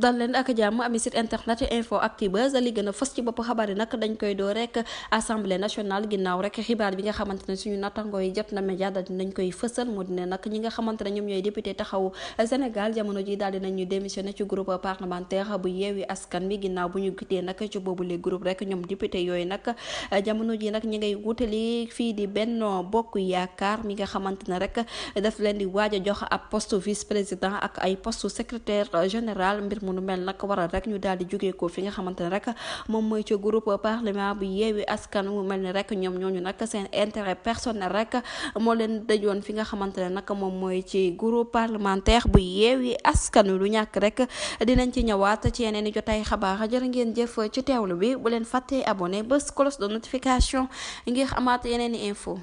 dal leen ak jàmm ami site internet info Actubuzz li gën a fës ci bopp xabaar yi nag dañ koy door rek assemblée nationale ginnaaw rek xibaar bi nga xamante ne suñu nattangoo yi jot na média daal dinañ koy fësal moo di ne nag ñi nga xamante ne ñoom ñooy député taxawu Sénégal jamono ji daal dinañu démissionné ci groupe parlementaire bu yeewi askan bi ginnaaw bu ñu gitee nag ci boobu les groupe rek ñoom député yooyu nag jamono ji nag ñi ngay wutali fii di Benno Bokk Yaakaar mi nga xamante ne rek daf leen di waaj a jox ab poste vice président ak ay poste secrétaire général mbir mu nu mel nag waral rek ñu daal di jógee ko fi nga xamante ne rek moom mooy ci groupe parlement bu yeewi askan mu mel ni rek ñoom ñooñu nag seen intérêt personnel rek moo leen dëjoon fi nga xamante ne nag moom mooy ci groupe parlementaire bu yeewi askan lu ñàkk rek dinañ ci ñëwaat ci yeneen i jotaay xabaar jërë ngeen jëf ci teewlu bi bu leen fàttee abonné bés cloche de notification ngir amaat yeneen i info